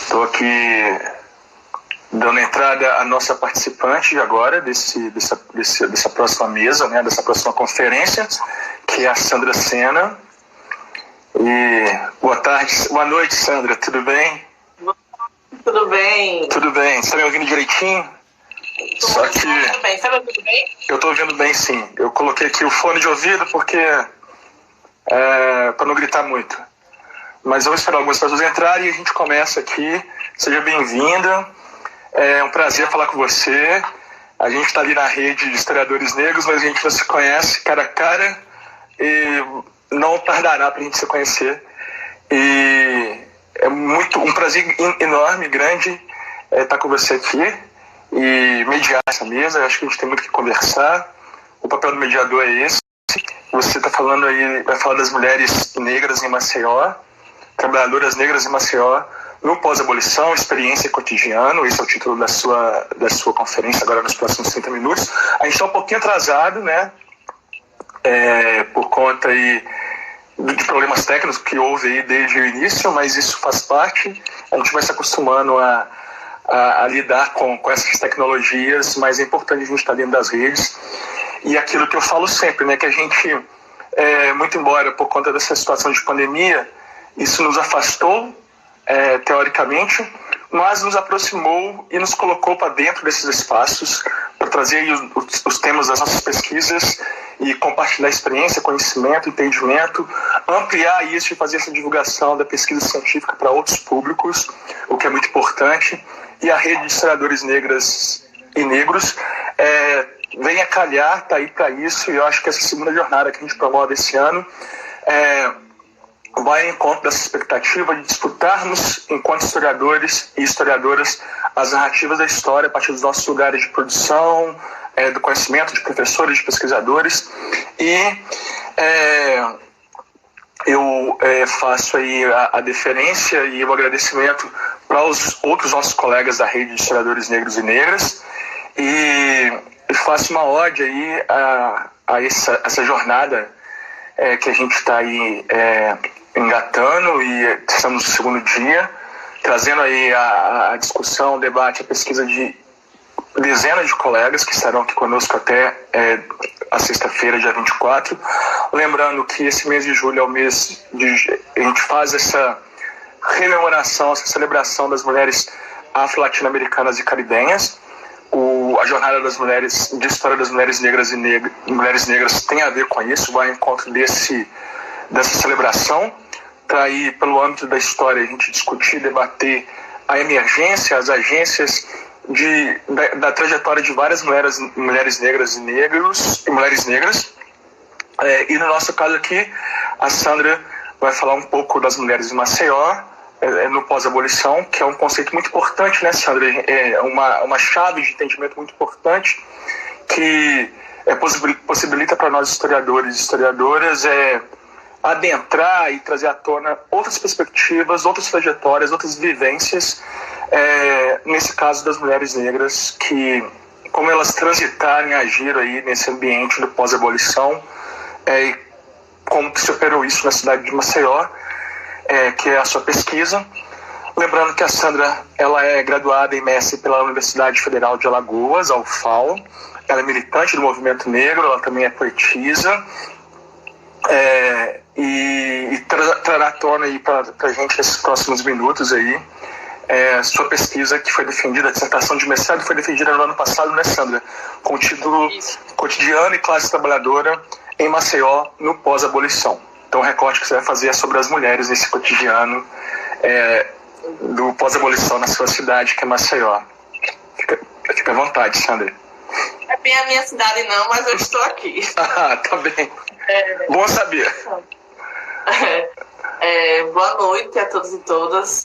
Estou aqui dando entrada à nossa participante agora dessa próxima mesa, né, dessa próxima conferência, que é a Sandra Sena. E boa noite, Sandra, tudo bem? Tudo bem. Tudo bem, você está me ouvindo direitinho? Tudo bem, você me ouvindo bem? Eu estou ouvindo bem, sim. Eu coloquei aqui o fone de ouvido porque para não gritar muito. Mas eu vou esperar algumas pessoas entrarem e a gente começa aqui. Seja bem-vinda. É um prazer falar com você. A gente está ali na rede de historiadores negros, mas a gente não se conhece cara a cara e não tardará para a gente se conhecer. E é um prazer enorme, grande estar com você aqui e mediar essa mesa. Eu acho que a gente tem muito que conversar. O papel do mediador é esse. Você está falando aí, vai falar das mulheres negras em Maceió, trabalhadoras negras em Maceió, no pós-abolição, experiência e cotidiano. Esse é o título da sua conferência agora nos próximos 30 minutos. A gente está um pouquinho atrasado, né? Por conta aí de problemas técnicos que houve aí desde o início, mas isso faz parte. A gente vai se acostumando a lidar com essas tecnologias, mas é importante a gente estar dentro das redes. E aquilo que eu falo sempre, né? Que a gente, muito embora por conta dessa situação de pandemia, isso nos afastou, teoricamente, mas nos aproximou e nos colocou para dentro desses espaços para trazer os temas das nossas pesquisas e compartilhar experiência, conhecimento, entendimento, ampliar isso e fazer essa divulgação da pesquisa científica para outros públicos, o que é muito importante. E a rede de historiadores negras e negros vem a calhar, está aí para isso, e eu acho que essa segunda jornada que a gente promove esse ano vai ao encontro dessa expectativa de disputarmos, enquanto historiadores e historiadoras, as narrativas da história a partir dos nossos lugares de produção, do conhecimento de professores, de pesquisadores. E eu faço aí a deferência e o agradecimento para os outros nossos colegas da rede de historiadores negros e negras, e faço uma ode aí a essa jornada que a gente está aí engatando, e estamos no segundo dia, trazendo aí a discussão, o debate, a pesquisa de dezenas de colegas que estarão aqui conosco até a sexta-feira, dia 24. Lembrando que esse mês de julho é o mês a gente faz essa rememoração, essa celebração das mulheres afro-latino-americanas e caribenhas. A Jornada das Mulheres, de História das Mulheres Negras e Mulheres Negras tem a ver com isso, vai ao encontro dessa celebração, para aí, pelo âmbito da história, a gente discutir, debater a emergência, as agências da trajetória de várias mulheres negras e negros e mulheres negras. E no nosso caso aqui, a Sandra vai falar um pouco das mulheres de Maceió, no pós-abolição, que é um conceito muito importante, né, Sandra? É uma chave de entendimento muito importante que possibilita para nós historiadores e historiadoras adentrar e trazer à tona outras perspectivas, outras trajetórias, outras vivências, nesse caso das mulheres negras, que como elas transitarem, agiram aí nesse ambiente do pós-abolição, como que se operou isso na cidade de Maceió, que é a sua pesquisa. Lembrando que a Sandra ela é graduada em mestre pela Universidade Federal de Alagoas, a UFAL. Ela é militante do movimento negro, ela também é poetisa, e trará à tona aí para a gente nesses próximos minutos aí sua pesquisa, que foi defendida, a dissertação de mestrado foi defendida no ano passado, né, Sandra? Com o título Cotidiano e Classe Trabalhadora em Maceió no pós-abolição. Então o recorte que você vai fazer é sobre as mulheres nesse cotidiano do pós-abolição na sua cidade, que é Maceió. Fica à vontade, Sandra. É bem a minha cidade não, mas eu estou aqui. Tá bem. Bom saber. Boa noite a todos e todas.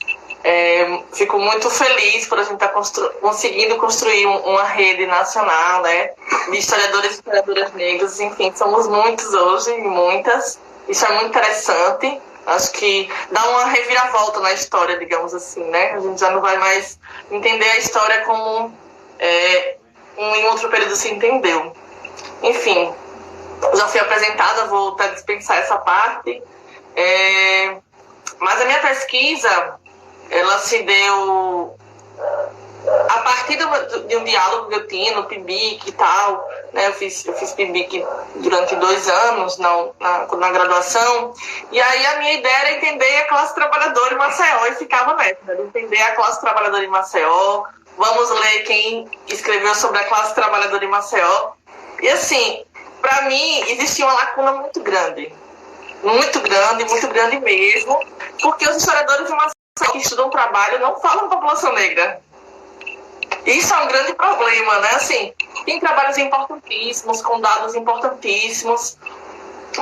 Fico muito feliz por a gente estar conseguindo construir uma rede nacional, né, de historiadores e historiadoras negras. Enfim, somos muitos hoje e muitas. Isso é muito interessante. Acho que dá uma reviravolta na história, digamos assim, né? A gente já não vai mais entender a história como em outro período se entendeu. Enfim, já fui apresentada, vou até dispensar essa parte. Mas a minha pesquisa ela se deu a partir de um diálogo que eu tinha no PIBIC e tal, né? Eu fiz PIBIC durante 2 anos na graduação, e aí a minha ideia era entender a classe trabalhadora em Maceió, e ficava nessa, né? Entender a classe trabalhadora em Maceió, vamos ler quem escreveu sobre a classe trabalhadora em Maceió, e assim, para mim existia uma lacuna muito grande mesmo, porque os historiadores de Maceió que estudam trabalho não falam população negra. Isso é um grande problema, né? Assim, tem trabalhos importantíssimos, com dados importantíssimos,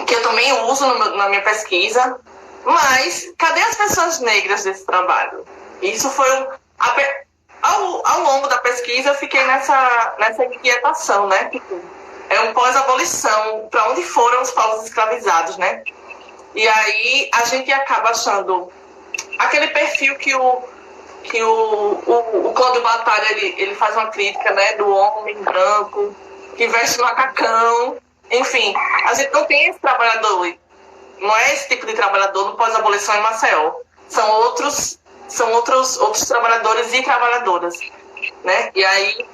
que eu também uso na minha pesquisa, mas cadê as pessoas negras desse trabalho? Isso foi ao longo da pesquisa eu fiquei nessa inquietação, né? É um pós-abolição, para onde foram os povos escravizados, né? E aí a gente acaba achando aquele perfil que o Cláudio Batalha ele faz uma crítica, né, do homem branco que veste macacão, enfim, a gente não tem esse trabalhador, não é esse tipo de trabalhador no pós-abolição em Maceió, são outros trabalhadores e trabalhadoras, né? E aí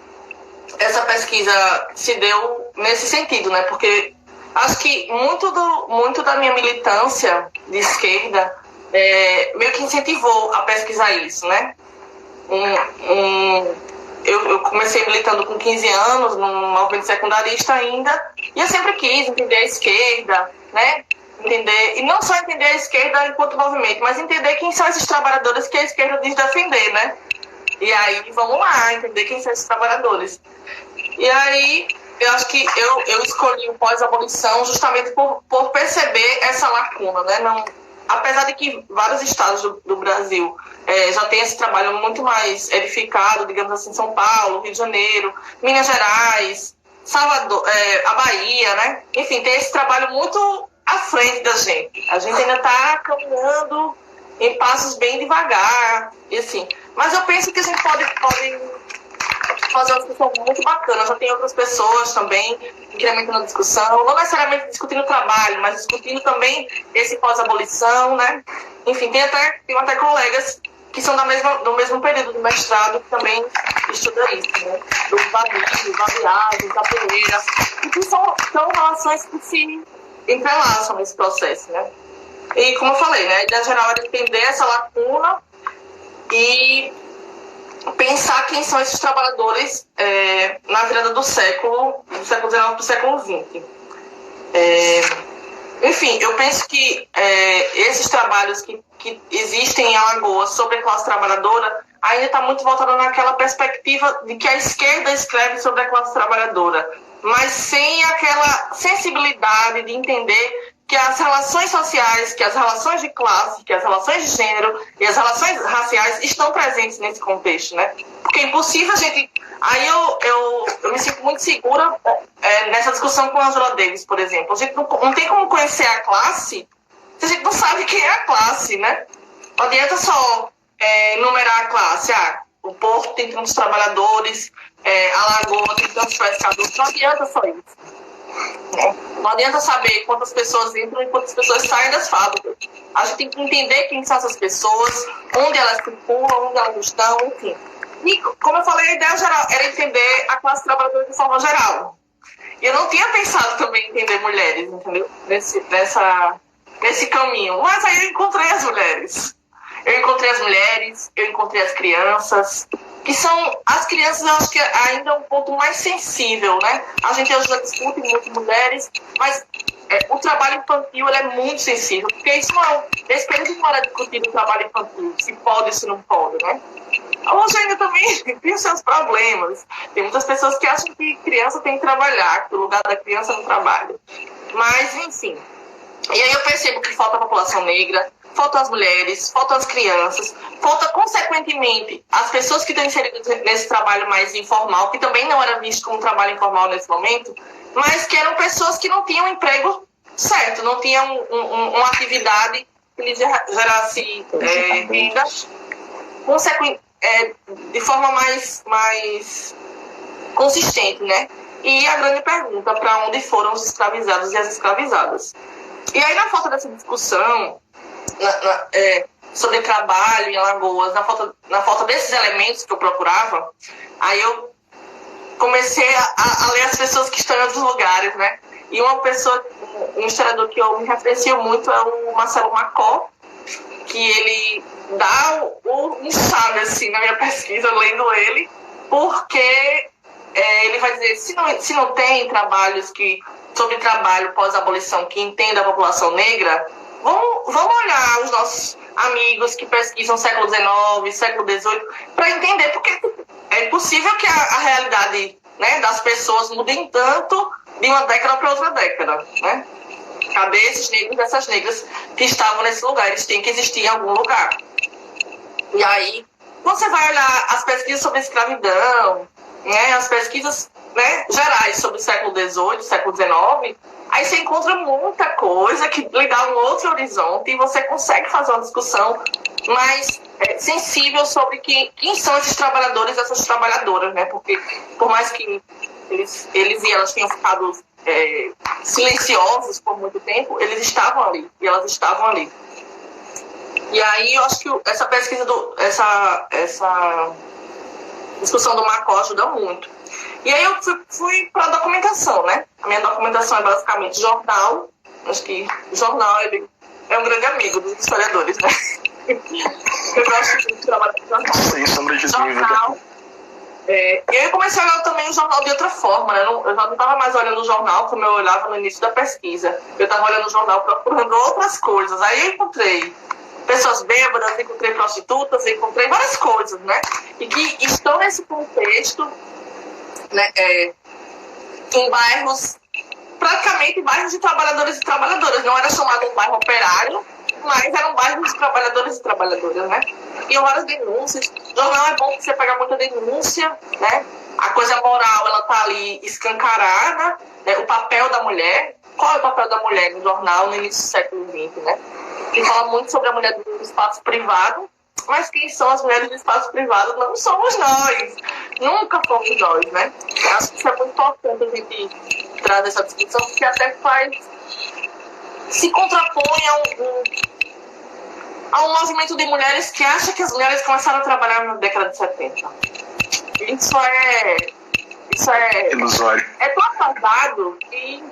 essa pesquisa se deu nesse sentido, né? Porque acho que muito da minha militância de esquerda meio que incentivou a pesquisar isso, né? Eu comecei militando com 15 anos, num movimento secundarista ainda, e eu sempre quis entender a esquerda, né? E não só entender a esquerda enquanto movimento, mas entender quem são esses trabalhadores que a esquerda diz defender, né? E aí, vamos lá, entender quem são esses trabalhadores. E aí, eu acho que eu escolhi o pós-abolição justamente por perceber essa lacuna, né? Não, apesar de que vários estados do Brasil já têm esse trabalho muito mais edificado, digamos assim, São Paulo, Rio de Janeiro, Minas Gerais, Salvador, a Bahia, né? Enfim, tem esse trabalho muito à frente da gente. A gente ainda está caminhando em passos bem devagar, e assim. Mas eu penso que a gente pode fazer uma discussão muito bacana. Já tem outras pessoas também incrementando a discussão, não necessariamente discutindo o trabalho, mas discutindo também esse pós-abolição, né? Enfim, tem até colegas que são do mesmo período do mestrado que também estudam isso, né? Do Babi, da Viagem, da Pereira, e que são relações que se entrelaçam nesse processo, né? E como eu falei, né? A ideia geral é entender essa lacuna e pensar quem são esses trabalhadores na virada do século XIX para o século XX. Enfim, eu penso que esses trabalhos que existem em Alagoas sobre a classe trabalhadora ainda está muito voltado naquela perspectiva de que a esquerda escreve sobre a classe trabalhadora, mas sem aquela sensibilidade de entender que as relações sociais, que as relações de classe, que as relações de gênero e as relações raciais estão presentes nesse contexto, né? Porque é impossível a gente... Aí eu me sinto muito segura nessa discussão com a Angela Davis, por exemplo. A gente não tem como conhecer a classe se a gente não sabe quem é a classe, né? Não adianta só enumerar a classe. O Porto tem tantos trabalhadores, Alagoas tem tantos pescadores. Não adianta só isso. Não adianta saber quantas pessoas entram e quantas pessoas saem das fábricas. A gente tem que entender quem são essas pessoas, onde elas circulam, onde elas estão, enfim. E, como eu falei, a ideia geral era entender a classe trabalhadora de forma geral. E eu não tinha pensado também em entender mulheres, entendeu? Nesse caminho. Mas aí eu encontrei as mulheres. Eu encontrei as crianças, que são... As crianças, eu acho que ainda é um ponto mais sensível, né? A gente hoje já discute muito mulheres, mas o trabalho infantil ele é muito sensível, porque isso não... Esse período não era discutido o trabalho infantil, se pode ou se não pode, né? Hoje ainda também tem os seus problemas. Tem muitas pessoas que acham que criança tem que trabalhar, que o lugar da criança é no trabalho. Mas, enfim. E aí eu percebo que falta a população negra, faltam as mulheres, faltam as crianças, falta, consequentemente, as pessoas que estão inseridas nesse trabalho mais informal, que também não era visto como trabalho informal nesse momento, mas que eram pessoas que não tinham emprego certo, não tinham uma atividade que lhes gerasse renda de forma mais consistente, né? E a grande pergunta, para onde foram os escravizados e as escravizadas? E aí, na falta dessa discussão sobre trabalho em Alagoas, na falta desses elementos que eu procurava, aí eu comecei a ler as pessoas que estão em outros lugares, né? E um historiador que eu me referencio muito é o Marcelo Macó, que ele dá um chave, assim, na minha pesquisa, lendo ele, porque ele vai dizer, se não tem trabalhos sobre trabalho pós-abolição que entenda a população negra, vamos olhar os nossos amigos que pesquisam século XIX, século XVIII, para entender, porque é possível que a realidade, né, das pessoas mudem tanto de uma década para outra década, né? Cadê esses negros e essas negras que estavam nesse lugar? Eles têm que existir em algum lugar. E aí, você vai olhar as pesquisas sobre escravidão, né, as pesquisas, né, gerais sobre o século XVIII, século XIX, aí você encontra muita coisa que lhe dá um outro horizonte e você consegue fazer uma discussão mais sensível sobre quem são esses trabalhadores e essas trabalhadoras, né? Porque, por mais que eles e elas tenham ficado silenciosos por muito tempo, eles estavam ali, e elas estavam ali. E aí eu acho que essa pesquisa, essa discussão do Macó ajuda muito. E aí eu fui para a documentação, né? A minha documentação é basicamente jornal. Acho que jornal é um grande amigo dos historiadores, né? Eu gosto de trabalhar com jornal. Sem sombra de dúvida. E aí eu comecei a olhar também o jornal de outra forma, né? Eu já não estava mais olhando o jornal como eu olhava no início da pesquisa. Eu estava olhando o jornal procurando outras coisas. Aí eu encontrei pessoas bêbadas, encontrei prostitutas, encontrei várias coisas, né? E que estão nesse contexto, né? Em bairros, praticamente bairros de trabalhadores e trabalhadoras. Não era chamado um bairro operário, mas eram bairros de trabalhadores e trabalhadoras, né? E várias denúncias. O jornal é bom que você pega muita denúncia, né? A coisa moral, ela tá ali escancarada, né? O papel da mulher. Qual é o papel da mulher no jornal no início do século XX, né? E fala muito sobre a mulher do espaço privado, mas quem são as mulheres do espaço privado não somos nós. Nunca fomos nós, né? Eu acho que isso é muito importante a gente trazer essa discussão, porque até se contrapõe a um movimento de mulheres que acha que as mulheres começaram a trabalhar na década de 70. Isso é ilusório. É tão atrasado que,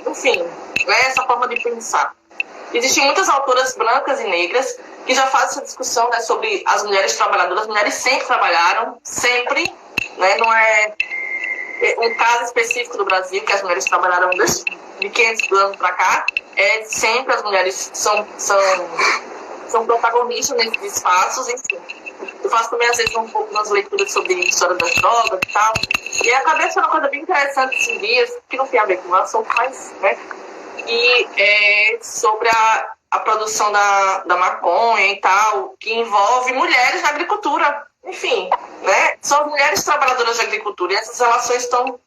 enfim, né, essa forma de pensar. Existem muitas autoras brancas e negras que já fazem essa discussão, né, sobre as mulheres trabalhadoras. As mulheres sempre trabalharam, sempre, né, não é um caso específico do Brasil que as mulheres trabalharam de 500 anos para cá. Sempre as mulheres são protagonistas nesses espaços, enfim. Eu faço também, às vezes, um pouco das leituras sobre a história das drogas e tal. E acabei achando uma coisa bem interessante esses dias, que não tem a ver com o assunto, mas, né? E é sobre a produção da maconha e tal, que envolve mulheres na agricultura. Enfim, né? São as mulheres trabalhadoras da agricultura e essas relações estão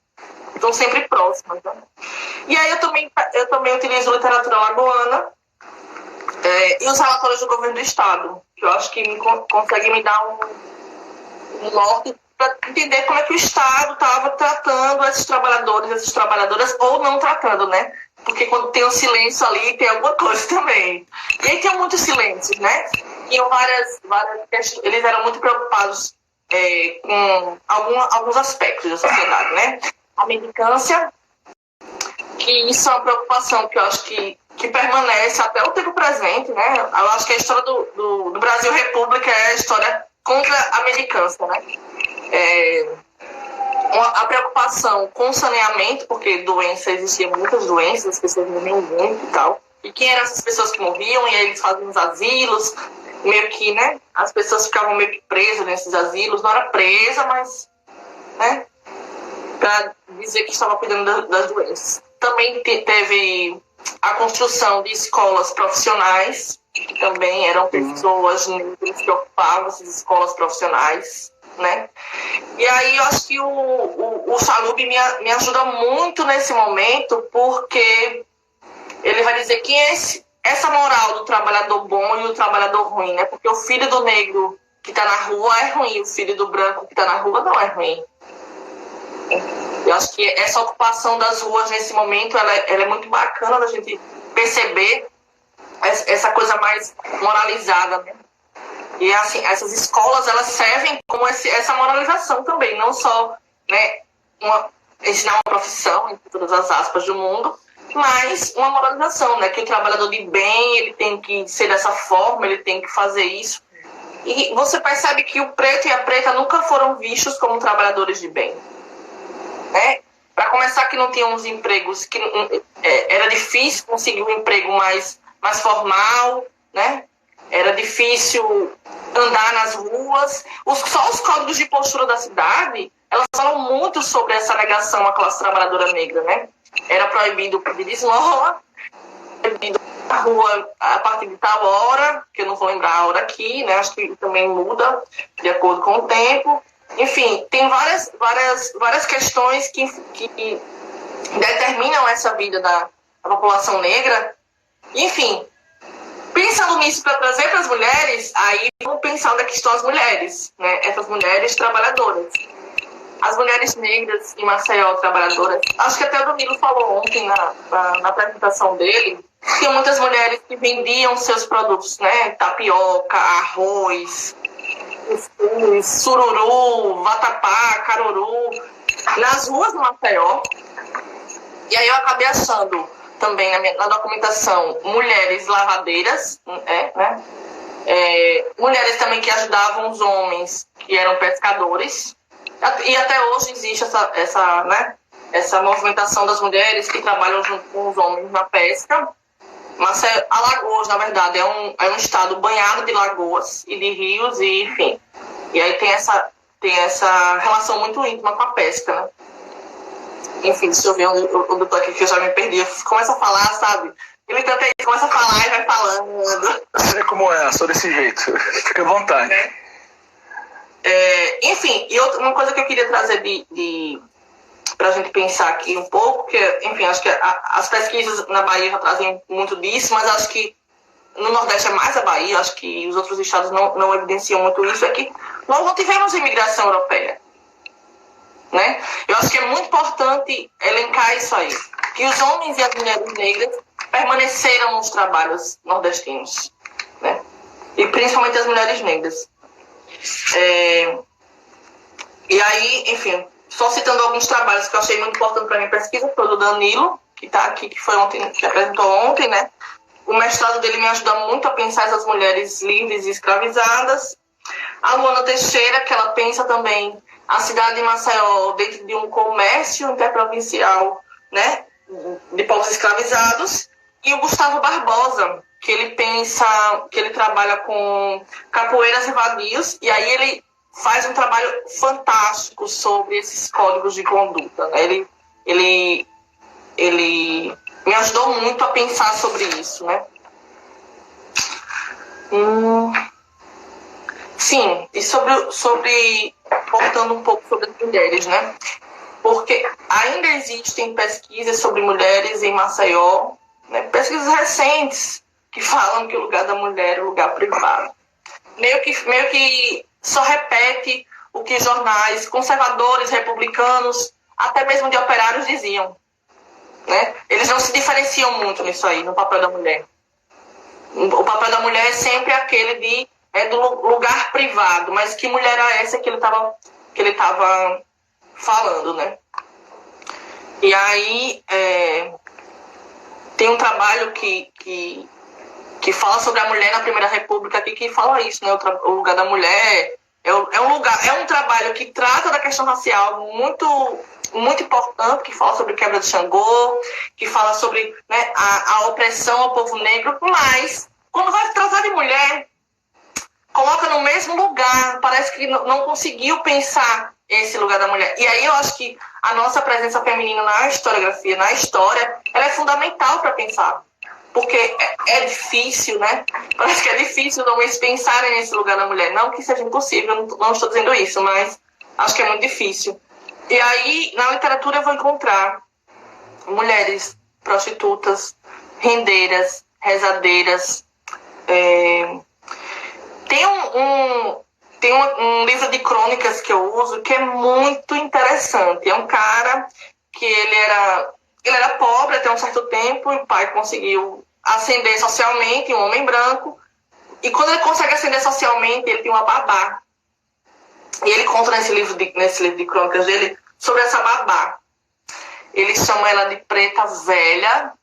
sempre próximas, né? E aí eu também utilizo literatura alagoana e os relatórios do governo do estado, que eu acho que conseguem me dar um norte para entender como é que o estado estava tratando esses trabalhadores, essas trabalhadoras, ou não tratando, né? Porque quando tem um silêncio ali, tem alguma coisa também. E aí tem muitos silêncios, né? Tinham várias questões. Eles eram muito preocupados com alguns aspectos da sociedade, né? A mendicância, que isso é uma preocupação que eu acho que permanece até o tempo presente, né? Eu acho que a história do Brasil República é a história contra a mendicância, né? A preocupação com o saneamento, porque existiam muitas doenças, as pessoas morriam muito e tal. E quem eram essas pessoas que morriam? E aí eles faziam os asilos, meio que, né? As pessoas ficavam meio que presas nesses asilos. Não era presa, mas, né? Para dizer que estava cuidando das doenças. Também teve a construção de escolas profissionais, que também eram pessoas negras que ocupavam essas escolas profissionais, né? E aí eu acho que o Salub me ajuda muito nesse momento, porque ele vai dizer que essa moral do trabalhador bom e do trabalhador ruim, né? Porque o filho do negro que está na rua é ruim, o filho do branco que está na rua não é ruim. Eu acho que essa ocupação das ruas nesse momento ela é muito bacana da gente perceber essa coisa mais moralizada, né? E assim, essas escolas, elas servem como essa moralização também, não só, né, ensinar uma profissão, em todas as aspas do mundo, mas uma moralização, né, que o trabalhador de bem, ele tem que ser dessa forma, ele tem que fazer isso. E você percebe que o preto e a preta nunca foram vistos como trabalhadores de bem, né? Para começar, que não tinham uns empregos, que era difícil conseguir um emprego mais formal, né? Era difícil andar nas ruas. Só os códigos de postura da cidade, elas falam muito sobre essa negação à classe trabalhadora negra, né? Era proibido pedir esmola, proibido na rua a partir de tal hora, que eu não vou lembrar a hora aqui, né? Acho que também muda de acordo com o tempo. Enfim, tem várias questões que determinam essa vida da população negra. Enfim, pensando nisso para trazer para as mulheres, aí vamos pensar onde é que estão as mulheres, né? Essas mulheres trabalhadoras. As mulheres negras em Maceió trabalhadoras, acho que até o Danilo falou ontem na apresentação dele, tinha muitas mulheres que vendiam seus produtos, né? Tapioca, arroz, sururu, vatapá, caruru, nas ruas de Maceió. E aí eu acabei achando também na documentação mulheres lavadeiras, né? Mulheres também que ajudavam os homens que eram pescadores. E até hoje existe essa movimentação das mulheres que trabalham junto com os homens na pesca. Mas Alagoas, na verdade, é um estado banhado de lagoas e de rios, e enfim. E aí tem essa relação muito íntima com a pesca, né? Enfim, deixa eu ver onde eu tô aqui, que eu já me perdi. Eu começo a falar, sabe? Ele tenta aí, começa a falar e vai falando. Sei como é, sou desse jeito. Fica à vontade. Enfim, e uma coisa que eu queria trazer para a gente pensar aqui um pouco, que, enfim, acho que as pesquisas na Bahia já trazem muito disso, mas acho que no Nordeste é mais a Bahia, acho que os outros estados não evidenciam muito isso, é que nós não tivemos imigração europeia, né? Eu acho que é muito importante elencar isso aí, que os homens e as mulheres negras permaneceram nos trabalhos nordestinos, né? E principalmente as mulheres negras. E aí, enfim, só citando alguns trabalhos que eu achei muito importante para minha pesquisa, foi do Danilo, que está aqui, que foi ontem, que apresentou ontem, né? O mestrado dele me ajuda muito a pensar essas mulheres livres e escravizadas. A Luana Teixeira, que ela pensa também a cidade de Maceió dentro de um comércio interprovincial, né? De povos escravizados. E o Gustavo Barbosa, que ele pensa, que ele trabalha com capoeiras e vadios, e aí ele faz um trabalho fantástico sobre esses códigos de conduta, né? Ele me ajudou muito a pensar sobre isso, né? Sim, e voltando um pouco sobre as mulheres, né? Porque ainda existem pesquisas sobre mulheres em Maceió, né? Pesquisas recentes que falam que o lugar da mulher é o lugar privado. Meio que só repete o que jornais conservadores, republicanos, até mesmo de operários diziam, né? Eles não se diferenciam muito nisso aí, no papel da mulher. O papel da mulher é sempre aquele do lugar privado, mas que mulher era essa que ele estava falando, né? E aí tem um trabalho que fala sobre a mulher na Primeira República aqui, que fala isso, né? O lugar da mulher é um trabalho que trata da questão racial muito, muito importante, que fala sobre quebra de Xangô, que fala sobre, né, a opressão ao povo negro, mas quando vai tratar de mulher, coloca no mesmo lugar, parece que não conseguiu pensar esse lugar da mulher. E aí eu acho que a nossa presença feminina na historiografia, na história, ela é fundamental para pensar. Porque é difícil, né? Parece que é difícil homens pensarem nesse lugar da mulher. Não que seja impossível, não estou dizendo isso, mas acho que é muito difícil. E aí, na literatura, eu vou encontrar mulheres prostitutas, rendeiras, rezadeiras. Tem um livro de crônicas que eu uso que é muito interessante. É um cara que ele era pobre até um certo tempo, e o pai conseguiu ascender socialmente, um homem branco, E quando ele consegue ascender socialmente, ele tem uma babá. E ele conta nesse livro de crônicas dele sobre essa babá. Ele chama ela de preta velha.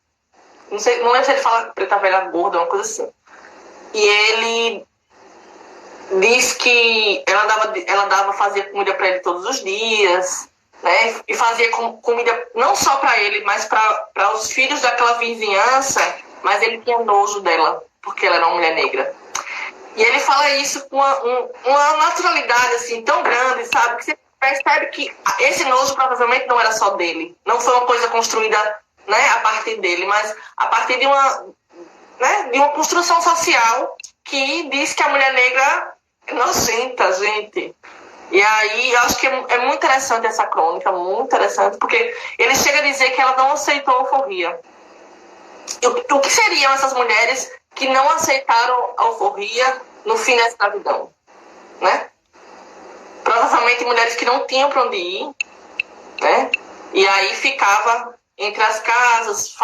Não lembro se ele fala preta velha gorda, uma coisa assim. E ele diz que ela fazia comida para ele todos os dias, né? E fazia comida não só para ele, mas para os filhos daquela vizinhança, mas ele tinha nojo dela, porque ela era uma mulher negra. E ele fala isso com uma naturalidade assim, tão grande, sabe? Que você percebe que esse nojo provavelmente não era só dele. Não foi uma coisa construída, né, a partir dele, mas a partir de uma construção social que diz que a mulher negra é nojenta, gente. E aí, eu acho que é muito interessante essa crônica, muito interessante, porque ele chega a dizer que ela não aceitou a alforria. O que seriam essas mulheres que não aceitaram a alforria no fim da escravidão, né? Provavelmente mulheres que não tinham para onde ir, né? E aí ficava entre as casas,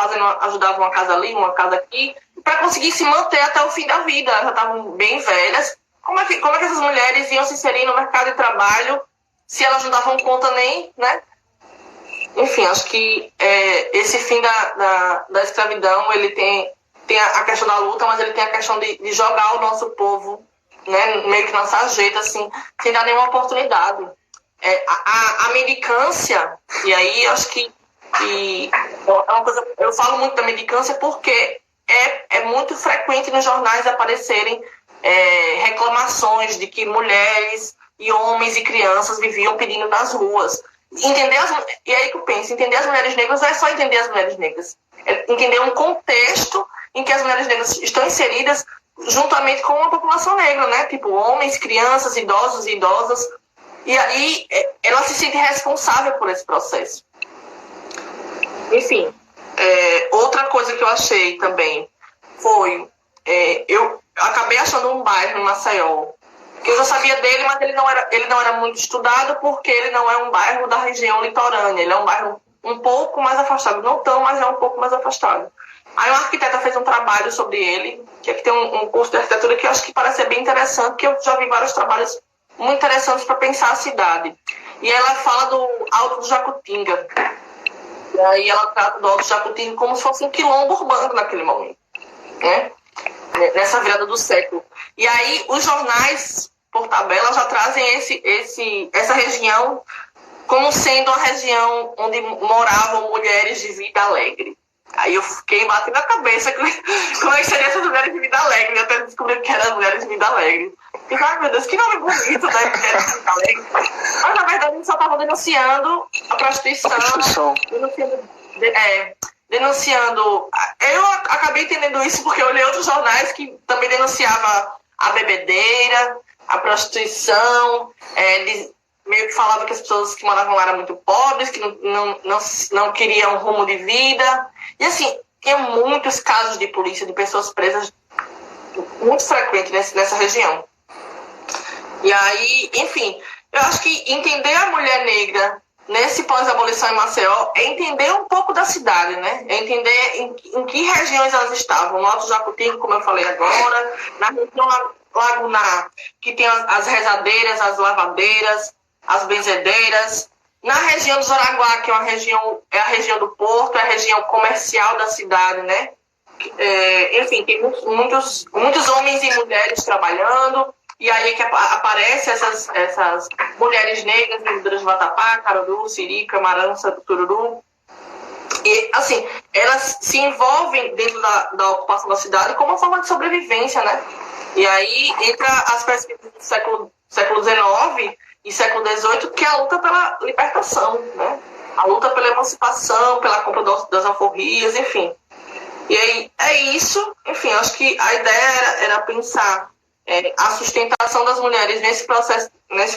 ajudavam uma casa ali, uma casa aqui, para conseguir se manter até o fim da vida. Elas já estavam bem velhas. Como é que essas mulheres iam se inserir no mercado de trabalho se elas não davam conta nem, né? Enfim, acho que esse fim da escravidão, ele tem a questão da luta, mas ele tem a questão de jogar o nosso povo, né, meio que na sarjeta, assim, sem dar nenhuma oportunidade. A mendicância, e aí acho que é uma coisa, eu falo muito da mendicância porque é muito frequente nos jornais aparecerem reclamações de que mulheres e homens e crianças viviam pedindo nas ruas. E aí que eu penso, entender as mulheres negras não é só entender as mulheres negras, é entender um contexto em que as mulheres negras estão inseridas juntamente com a população negra, né? Tipo, homens, crianças, idosos e idosas. E aí ela se sente responsável por esse processo. Enfim, outra coisa que eu achei também foi... eu acabei achando um bairro em Maceió, que eu já sabia dele, mas ele não era muito estudado porque ele não é um bairro da região litorânea. Ele é um bairro um pouco mais afastado. Não tão, mas é um pouco mais afastado. Aí uma arquiteta fez um trabalho sobre ele, que aqui tem um curso de arquitetura que eu acho que parece ser bem interessante, que eu já vi vários trabalhos muito interessantes para pensar a cidade. E ela fala do Alto do Jacutinga. E aí ela trata do Alto do Jacutinga como se fosse um quilombo urbano naquele momento, né? Nessa virada do século. E aí os jornais, por tabela, já trazem essa região como sendo uma região onde moravam mulheres de vida alegre. Aí eu fiquei batendo na cabeça como é que seriam essas mulheres de vida alegre, até descobri que eram mulheres de vida alegre. E ai meu Deus, que nome bonito, né? Mulheres de vida alegre. Mas na verdade eles só estavam denunciando a prostituição. Denunciando. Eu acabei entendendo isso porque eu olhei outros jornais que também denunciavam a bebedeira, a prostituição, meio que falava que as pessoas que moravam lá eram muito pobres, que não queriam rumo de vida. E assim, tinha muitos casos de polícia, de pessoas presas, muito frequentes nessa região. E aí, enfim, eu acho que entender a mulher negra nesse pós-abolição em Maceió é entender um pouco da cidade, né? É entender em que regiões elas estavam. No Alto Jacutinga, como eu falei agora, na região lagunar, que tem as rezadeiras, as lavadeiras, as benzedeiras. Na região do Jaraguá, que é a região do porto, é a região comercial da cidade, né? Enfim, tem muitos homens e mulheres trabalhando. E aí é que aparecem essas mulheres negras, vendedoras de vatapá, caruru, sirica, marança, tururu. E, assim, elas se envolvem dentro da ocupação da cidade como uma forma de sobrevivência, né? E aí entra as pesquisas do século XIX e século XVIII, que é a luta pela libertação, né? A luta pela emancipação, pela compra das alforrias, enfim. E aí é isso. Enfim, acho que a ideia era pensar a sustentação das mulheres nesse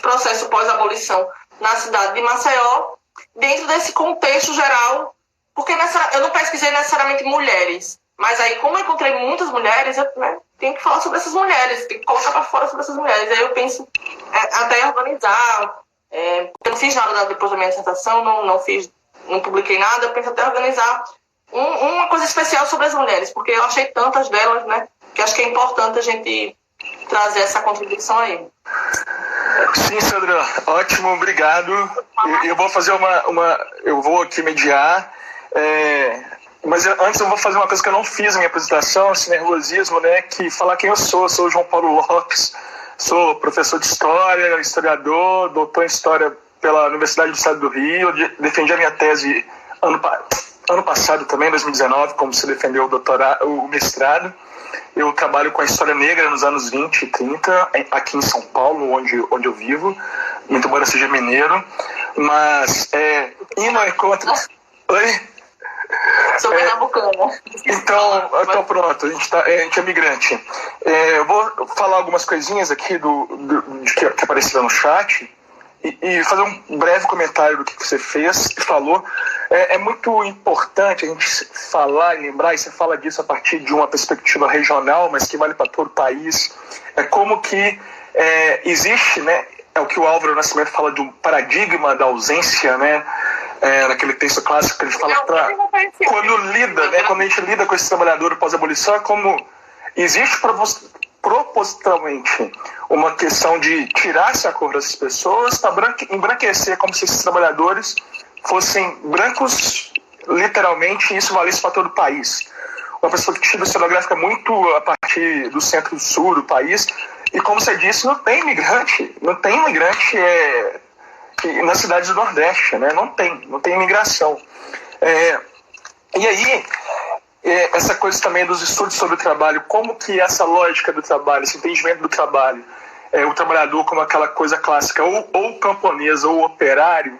processo pós-abolição na cidade de Maceió, dentro desse contexto geral, porque eu não pesquisei necessariamente mulheres, mas aí como eu encontrei muitas mulheres, eu tenho que falar sobre essas mulheres, tenho que colocar para fora sobre essas mulheres. Aí eu penso até organizar, eu não fiz nada depois da minha dissertação, não publiquei nada, eu penso até organizar uma coisa especial sobre as mulheres, porque eu achei tantas delas, né, que acho que é importante a gente trazer essa contribuição aí. Sim, Sandra, ótimo, obrigado. Eu vou fazer eu vou aqui mediar, mas antes eu vou fazer uma coisa que eu não fiz na minha apresentação, esse nervosismo, né, que falar quem eu sou o João Paulo Lopes, sou professor de História, historiador, doutor em História pela Universidade do Estado do Rio, defendi a minha tese ano passado também, 2019, como se defendeu o mestrado. Eu trabalho com a história negra nos anos 20 e 30, aqui em São Paulo, onde eu vivo, muito embora seja mineiro, mas indo ao encontro... Oi? Sou pernambucana. Então pronto, a gente é migrante. Eu vou falar algumas coisinhas aqui de que apareceram no chat e fazer um breve comentário do que você fez e falou. É muito importante a gente falar e lembrar, e você fala disso a partir de uma perspectiva regional, mas que vale para todo o país. É como que existe, né, é o que o Álvaro Nascimento fala de um paradigma da ausência, né, naquele texto clássico que ele fala quando a gente lida com esse trabalhador pós-abolição, é como existe propositalmente uma questão de tirar-se a cor dessas pessoas, embranquecer como se esses trabalhadores fossem brancos, literalmente, e isso valesse para todo o país. Uma perspectiva historiográfica muito a partir do centro-sul do país, e como você disse, não tem imigrante nas cidades do Nordeste, né? Não tem imigração. E aí, essa coisa também dos estudos sobre o trabalho, como que essa lógica do trabalho, esse entendimento do trabalho, o trabalhador como aquela coisa clássica, ou camponês ou operário,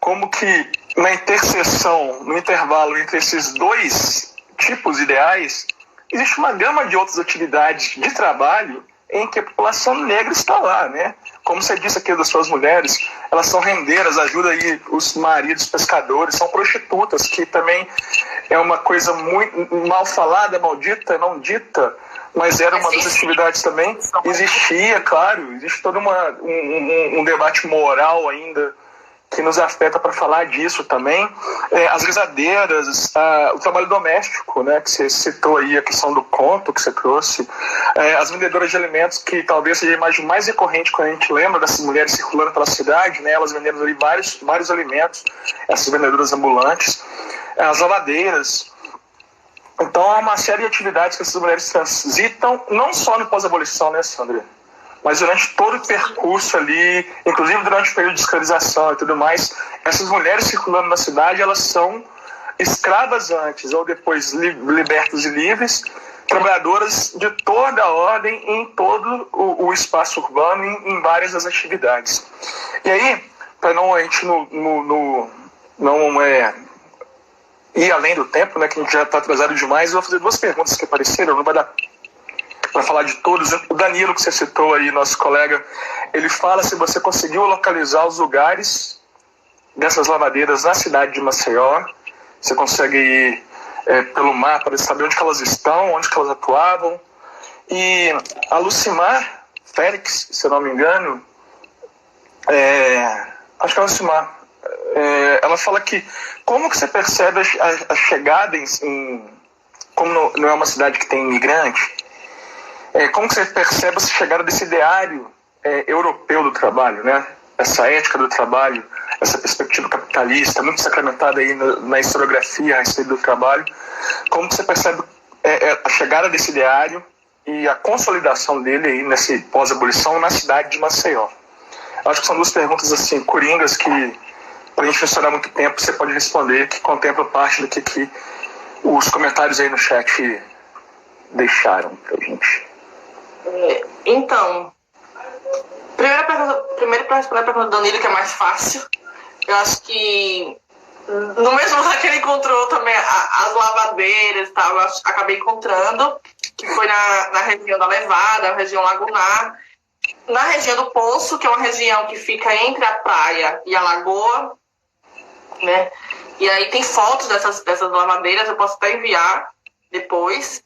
como que na interseção, no intervalo entre esses dois tipos ideais, existe uma gama de outras atividades de trabalho em que a população negra está lá, né? Como você disse aqui das suas mulheres, elas são rendeiras, ajudam aí os maridos pescadores, são prostitutas, que também é uma coisa muito mal falada, maldita, não dita, mas era uma das atividades também. Existia, claro, existe todo um debate moral ainda que nos afeta para falar disso também. As rezadeiras, o trabalho doméstico, né, que você citou aí, a questão do conto que você trouxe, as vendedoras de alimentos, que talvez seja a imagem mais recorrente quando a gente lembra dessas mulheres circulando pela cidade, né, elas vendendo ali vários alimentos, essas vendedoras ambulantes, as lavadeiras. Então há uma série de atividades que essas mulheres transitam, não só no pós-abolição, né, Sandra? Mas durante todo o percurso ali, inclusive durante o período de escravização e tudo mais, essas mulheres circulando na cidade, elas são escravas antes ou depois libertas e livres, trabalhadoras de toda a ordem em todo o espaço urbano, em várias das atividades. E aí, para não a gente não ir além do tempo, né, que a gente já está atrasado demais, eu vou fazer duas perguntas que apareceram, não vai dar para falar de todos. O Danilo, que você citou aí, nosso colega, ele fala se você conseguiu localizar os lugares dessas lavadeiras na cidade de Maceió. Você consegue ir pelo mapa para saber onde que elas estão, onde que elas atuavam. E a Lucimar Félix, se eu não me engano, acho que é a Lucimar, ela fala que como que você percebe a chegada como não é uma cidade que tem imigrante, como que você percebe essa chegada desse ideário europeu do trabalho, né? Essa ética do trabalho, essa perspectiva capitalista, muito sacramentada aí na historiografia a respeito do trabalho. Como que você percebe a chegada desse ideário e a consolidação dele aí nesse pós-abolição na cidade de Maceió? Acho que são duas perguntas assim, coringas, que para a gente não estourar muito tempo, você pode responder, que contemplam parte do que os comentários aí no chat deixaram pra gente. Então, primeiro para responder a pergunta do Danilo, que é mais fácil, eu acho que no mesmo lugar que ele encontrou também as lavadeiras e tal, eu acabei encontrando, que foi na região da Levada, na região lagunar, na região do Poço, que é uma região que fica entre a praia e a lagoa, né? E aí tem fotos dessas lavadeiras, eu posso até enviar depois,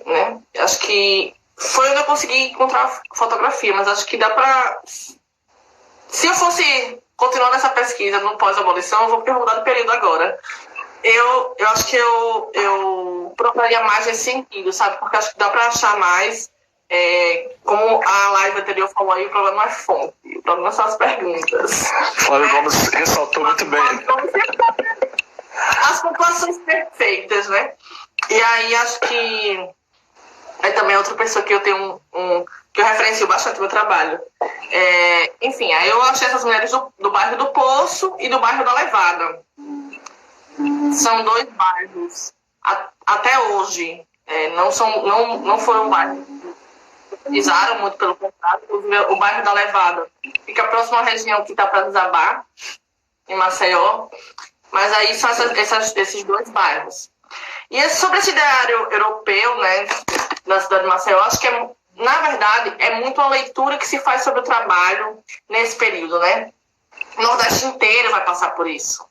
né? Acho que foi onde eu consegui encontrar fotografia, mas acho que dá pra... Se eu fosse continuar nessa pesquisa no pós-abolição, eu vou perguntar do período agora. Eu acho que eu procuraria mais nesse sentido, sabe? Porque acho que dá pra achar mais como a live anterior falou aí, o problema não é fonte, o problema são as perguntas. Flávio Gomes ressaltou muito bem. As pontuações perfeitas, né? E aí acho que é também outra pessoa que eu tenho que eu referencio bastante o meu trabalho. Enfim, aí eu achei essas mulheres do bairro do Poço e do bairro da Levada. São 2 bairros, até hoje, não foram bairros que utilizaram muito, pelo contrário. O bairro da Levada fica próximo à região que está para desabar, em Maceió. Mas aí são esses 2 bairros. E sobre esse ideário europeu, né, da cidade de Maceió, acho que, na verdade, é muito a leitura que se faz sobre o trabalho nesse período, né? O Nordeste inteiro vai passar por isso.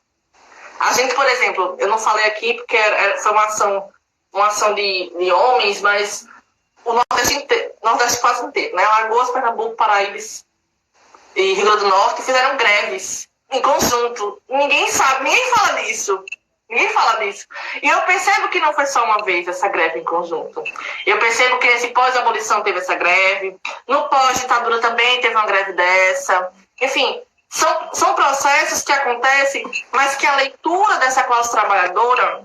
A gente, por exemplo, eu não falei aqui porque foi uma ação de homens, mas o Nordeste quase inteiro, né? Alagoas, Pernambuco, Paraíba e Rio Grande do Norte fizeram greves em conjunto. Ninguém fala disso. Ninguém fala disso. E eu percebo que não foi só uma vez essa greve em conjunto. Eu percebo que nesse pós-abolição teve essa greve, no pós-ditadura também teve uma greve dessa. Enfim, são processos que acontecem, mas que a leitura dessa classe trabalhadora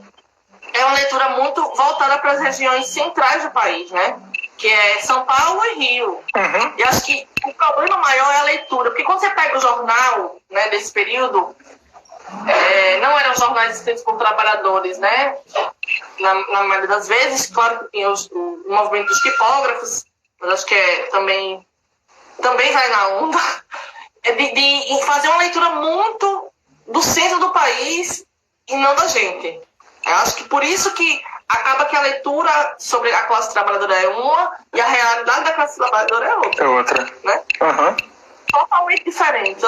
é uma leitura muito voltada para as regiões centrais do país, né? Que é São Paulo e Rio. Uhum. E acho que o problema maior é a leitura, porque quando você pega o jornal, né, desse período, não eram jornais escritos por trabalhadores, né? Na maioria das vezes, claro que tinha o movimento dos tipógrafos, mas acho que também vai na onda, de fazer uma leitura muito do centro do país e não da gente. Eu acho que por isso que acaba que a leitura sobre a classe trabalhadora é uma e a realidade da classe trabalhadora é outra. É outra. Né? Uhum. Totalmente diferente.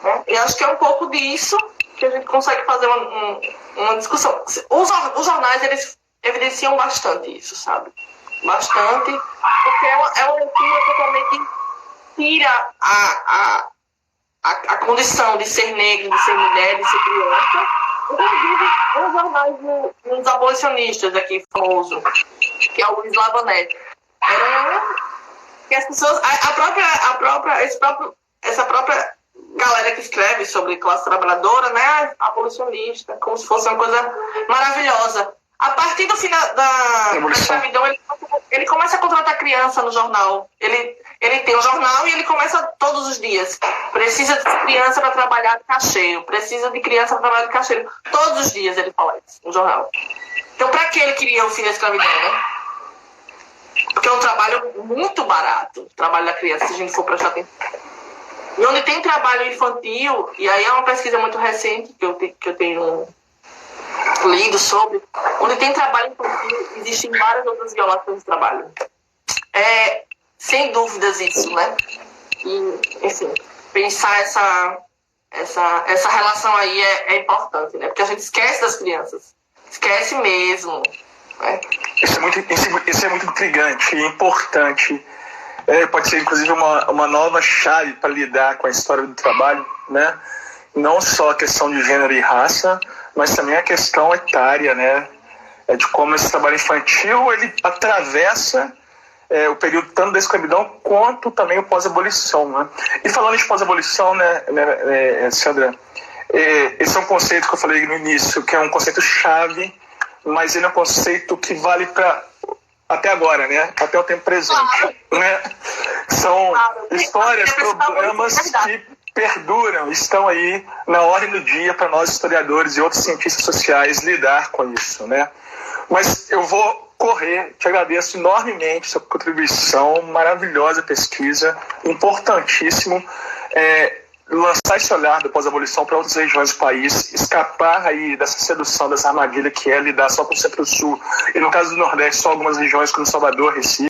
Né? E acho que é um pouco disso que a gente consegue fazer uma discussão. Os jornais, eles evidenciam bastante isso, sabe? Bastante, porque é uma leitura totalmente tira a condição de ser negro, de ser mulher, de ser criança. Inclusive, os jornais dos abolicionistas aqui, famoso, que é o Luiz Lavanet. Que as pessoas, essa própria galera que escreve sobre classe trabalhadora, né, abolicionista, como se fosse uma coisa maravilhosa. A partir do final da escravidão, ele começa a contratar criança no jornal. Ele tem um jornal e ele começa todos os dias. Precisa de criança para trabalhar de caixeiro. Precisa de criança para trabalhar de caixeiro. Todos os dias ele fala isso no jornal. Então, para que ele queria o fim da escravidão, né? Porque é um trabalho muito barato, o trabalho da criança, se a gente for prestar atenção. E onde tem trabalho infantil, e aí é uma pesquisa muito recente que eu tenho lido sobre, onde tem trabalho infantil, existem várias outras violações de trabalho. Sem dúvidas isso, né? E, enfim, pensar essa relação aí é importante, né? Porque a gente esquece das crianças. Esquece mesmo. Né? Isso é muito intrigante e importante. Pode ser, inclusive, uma nova chave para lidar com a história do trabalho, né? Não só a questão de gênero e raça, mas também a questão etária, né? De como esse trabalho infantil ele atravessa o período tanto da escravidão quanto também o pós-abolição, né? E falando de pós-abolição, né, Sandra, esse é um conceito que eu falei no início, que é um conceito chave, mas ele é um conceito que vale para até agora, né? Até o tempo presente, né? São histórias, problemas que perduram, estão aí na ordem do dia para nós historiadores e outros cientistas sociais lidar com isso, né? Mas eu vou correr, te agradeço enormemente sua contribuição, maravilhosa pesquisa, importantíssimo lançar esse olhar da pós-abolição para outras regiões do país, escapar aí dessa sedução, dessa armadilha que é lidar só com o Centro-Sul, e no caso do Nordeste, só algumas regiões como Salvador, Recife,